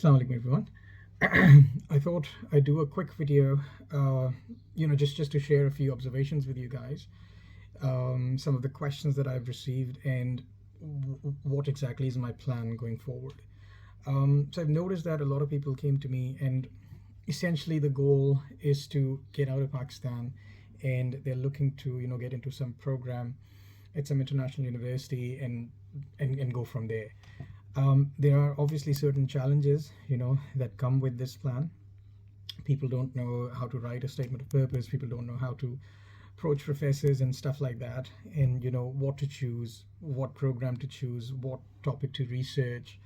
Assalamu alaikum everyone. I thought I'd do a quick video, just to share a few observations with you guys, some of the questions that I've received, and what exactly is my plan going forward. So I've noticed that a lot of people came to me, and essentially the goal is to get out of Pakistan, and they're looking to get into some program at some international university and go from there. There are obviously certain challenges that come with this plan. People don't know how to write a statement of purpose. People don't know how to approach professors and stuff like that, and what to choose, what program to choose, what topic to research,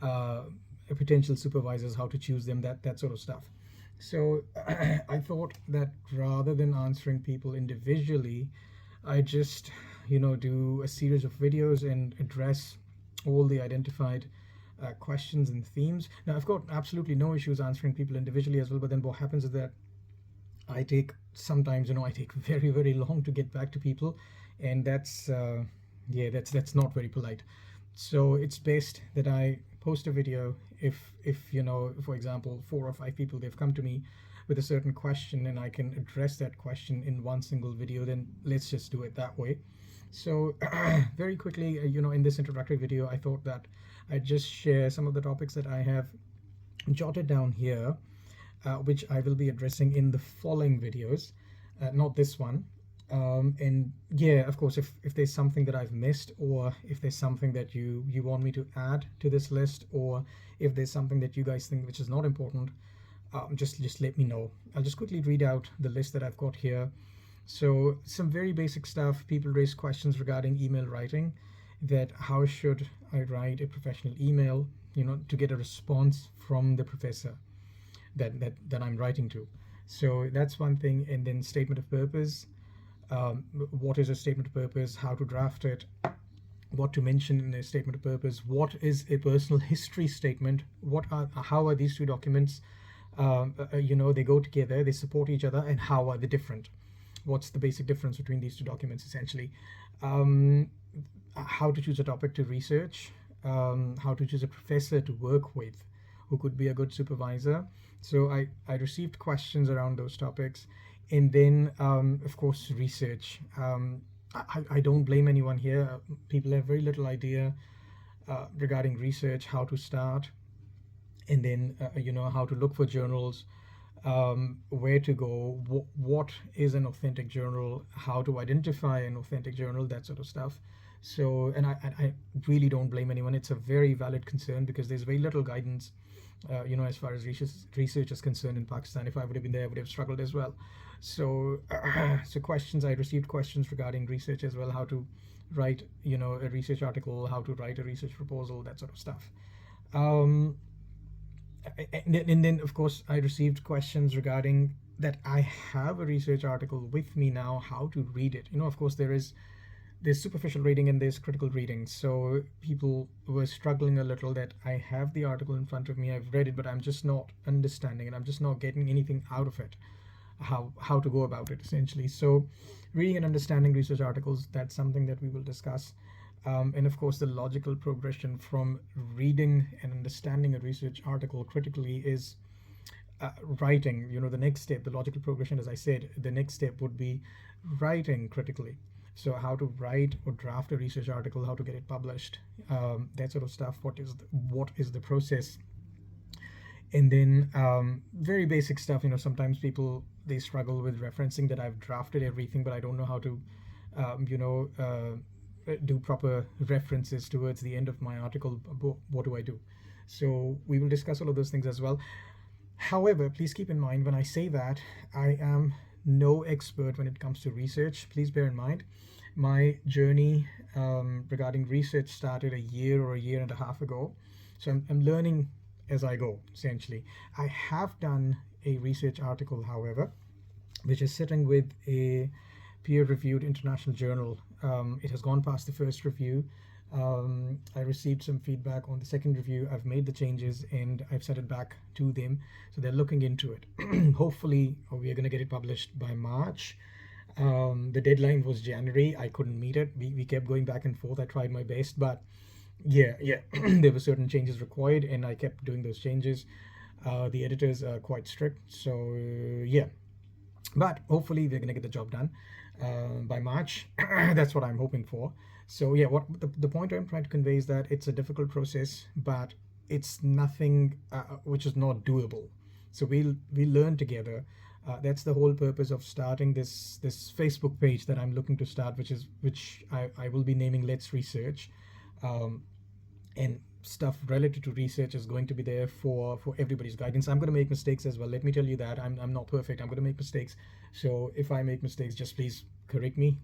uh, potential supervisors, how to choose them, that sort of stuff. So I thought that rather than answering people individually, I just do a series of videos and address all the identified questions and themes. Now I've got absolutely no issues answering people individually as well, but then what happens is that I take sometimes I take very long to get back to people, and that's not very polite. So it's best that I post a video if for example 4 or 5 people, they've come to me with a certain question and I can address that question in one single video, then let's just do it that way. So very quickly, in this introductory video, I thought that I'd just share some of the topics that I have jotted down here, which I will be addressing in the following videos, not this one. And yeah, of course, if there's something that I've missed, or if there's something that you want me to add to this list, or if there's something that you guys think which is not important, just let me know. I'll just quickly read out the list that I've got here. So some very basic stuff. People raise questions regarding email writing, that how should I write a professional email, to get a response from the professor that I'm writing to. So that's one thing. And then statement of purpose. What is a statement of purpose? How to draft it? What to mention in a statement of purpose? What is a personal history statement? How are these two documents? They go together, they support each other, and how are they different? What's the basic difference between these two documents, essentially? How to choose a topic to research, how to choose a professor to work with who could be a good supervisor. So I received questions around those topics. And then of course research. I don't blame anyone here. People have very little idea regarding research, how to start, and then how to look for journals, where to go, what is an authentic journal, how to identify an authentic journal, that sort of stuff. So, and I really don't blame anyone. It's a very valid concern because there's very little guidance, as far as research is concerned in Pakistan. If I would have been there, I would have struggled as well. So, so questions, I received questions regarding research as well, how to write, a research article, how to write a research proposal, that sort of stuff. Um, and then of course I received questions regarding that I have a research article with me now, how to read it. Of course there's superficial reading and there's critical reading. So people were struggling a little that I have the article in front of me, I've read it, but I'm just not understanding it, I'm just not getting anything out of it, how to go about it, essentially. So reading and understanding research articles, that's something that we will discuss. And of course the logical progression from reading and understanding a research article critically is writing. The next step, the logical progression, as I said, the next step would be writing critically. So how to write or draft a research article, how to get it published, that sort of stuff. What is the process? And then very basic stuff. Sometimes people, they struggle with referencing that I've drafted everything, but I don't know how to do proper references towards the end of my article. What do I do? So we will discuss all of those things as well. However, please keep in mind, when I say that, I am no expert when it comes to research. Please bear in mind, my journey regarding research started a year or a year and a half ago. So I'm learning as I go, essentially. I have done a research article, however, which is sitting with a peer-reviewed international journal. It has gone past the first review. I received some feedback on the second review. I've made the changes and I've sent it back to them, so they're looking into it. Hopefully we are going to get it published by March. The deadline was January. I couldn't meet it. We kept going back and forth. I tried my best, but Yeah. There were certain changes required, and I kept doing those changes. The editors are quite strict, so yeah. But hopefully, we're gonna get the job done by March. That's what I'm hoping for. So yeah, what the point I'm trying to convey is that it's a difficult process, but it's nothing which is not doable. So we'll learn together. That's the whole purpose of starting this Facebook page that I'm looking to start, which I will be naming Let's Research. Um, and stuff related to research is going to be there for everybody's guidance. I'm going to make mistakes as well, let me tell you that. I'm not perfect, I'm going to make mistakes. So if I make mistakes, just please correct me.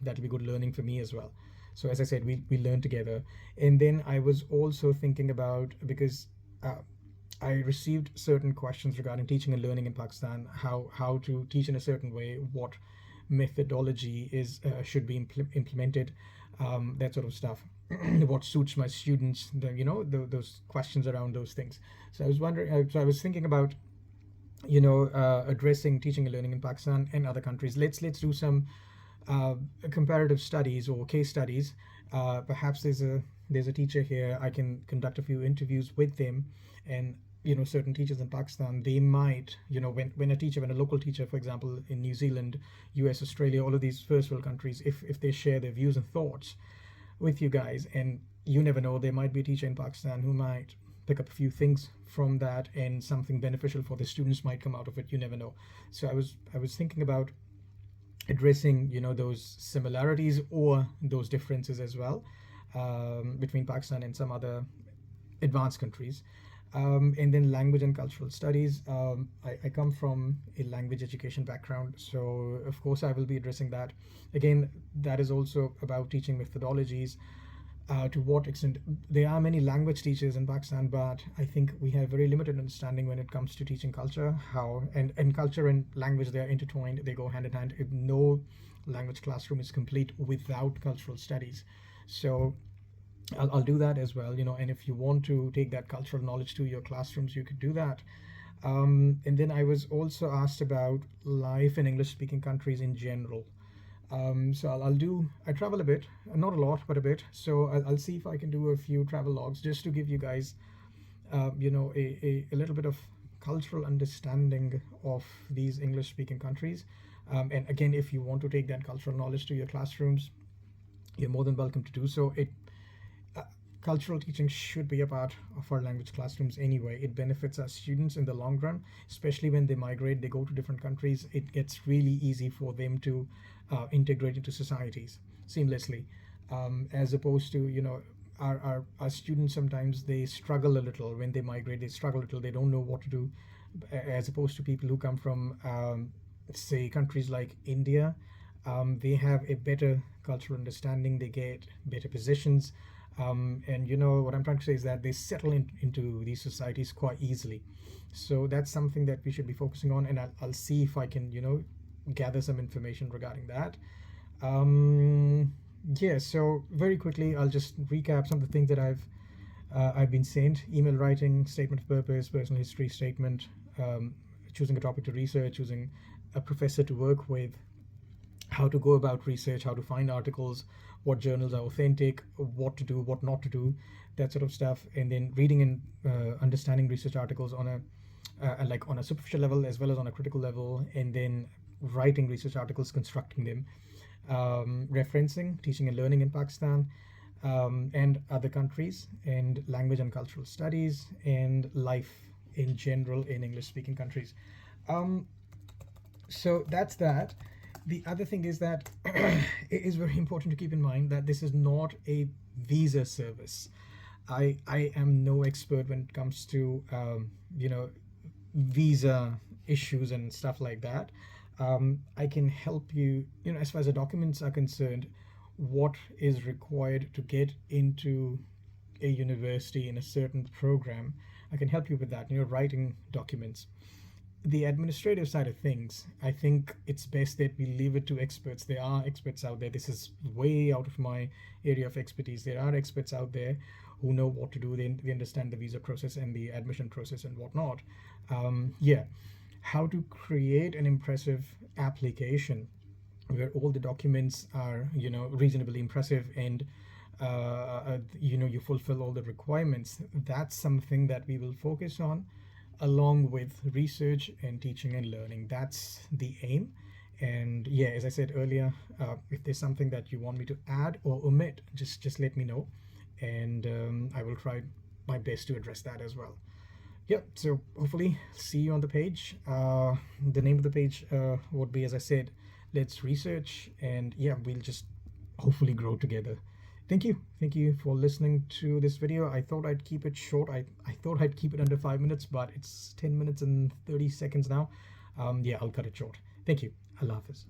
That'll be good learning for me as well. So as I said, we learn together. And then I was also thinking about, because uh, I received certain questions regarding teaching and learning in Pakistan, how to teach in a certain way, what methodology is should be implemented, that sort of stuff. What suits my students, those questions around those things. So I was wondering, so I was thinking about addressing teaching and learning in Pakistan and other countries. Let's do some uh, comparative studies or case studies. Perhaps there's a teacher here. I can conduct a few interviews with them, and certain teachers in Pakistan. They might, when a local teacher, for example, in New Zealand, U.S., Australia, all of these first world countries, if they share their views and thoughts with you guys, and you never know, there might be a teacher in Pakistan who might pick up a few things from that, and something beneficial for the students might come out of it. You never know. So I was thinking about addressing those similarities or those differences as well, between Pakistan and some other advanced countries. And then language and cultural studies. I come from a language education background, so of course I will be addressing that. Again, that is also about teaching methodologies. To what extent there are many language teachers in Pakistan, but I think we have very limited understanding when it comes to teaching culture. How and culture and language, they are intertwined, they go hand in hand. No language classroom is complete without cultural studies. So I'll do that as well, and if you want to take that cultural knowledge to your classrooms, you could do that. And then I was also asked about life in English speaking countries in general. So I travel a bit, not a lot, but a bit. So I'll see if I can do a few travel logs just to give you guys, a little bit of cultural understanding of these English speaking countries. And again, if you want to take that cultural knowledge to your classrooms, you're more than welcome to do so. Uh, Cultural teaching should be a part of our language classrooms anyway. It benefits our students in the long run, especially when they migrate, they go to different countries. It gets really easy for them to integrate into societies seamlessly, as opposed to, our students sometimes they struggle a little when they migrate. They struggle a little. They don't know what to do, as opposed to people who come from, say, countries like India. They have a better cultural understanding. They get better positions, and what I'm trying to say is that they settle into these societies quite easily. So that's something that we should be focusing on, and I'll see if I can, gather some information regarding that. Yeah, so very quickly, I'll just recap some of the things that I've been sent: email writing, statement of purpose, personal history statement, choosing a topic to research, choosing a professor to work with, how to go about research, how to find articles, what journals are authentic, what to do, what not to do, that sort of stuff. And then reading and understanding research articles on a superficial level as well as on a critical level, and then writing research articles, constructing them, referencing, teaching and learning in Pakistan, and other countries, and language and cultural studies, and life in general in English speaking countries. Um, so that's that. The other thing is that it is very important to keep in mind that this is not a visa service. I am no expert when it comes to, visa issues and stuff like that. I can help you, as far as the documents are concerned, what is required to get into a university in a certain program. I can help you with that, writing documents. The administrative side of things, I think it's best that we leave it to experts. There are experts out there. This is way out of my area of expertise. There are experts out there who know what to do. They understand the visa process and the admission process and whatnot. Yeah, how to create an impressive application where all the documents are, reasonably impressive, and you fulfill all the requirements, that's something that we will focus on along with research and teaching and learning. That's the aim. And yeah, as I said earlier, if there's something that you want me to add or omit, just let me know, and I will try my best to address that as well. Yep, so hopefully see you on the page. The name of the page would be, as I said, Let's Research, and yeah, we'll just hopefully grow together. Thank you for listening to this video. I thought I'd keep it short. I thought I'd keep it under 5 minutes, but it's 10 minutes and 30 seconds now. Yeah, I'll cut it short. Thank you. Allah Hafiz.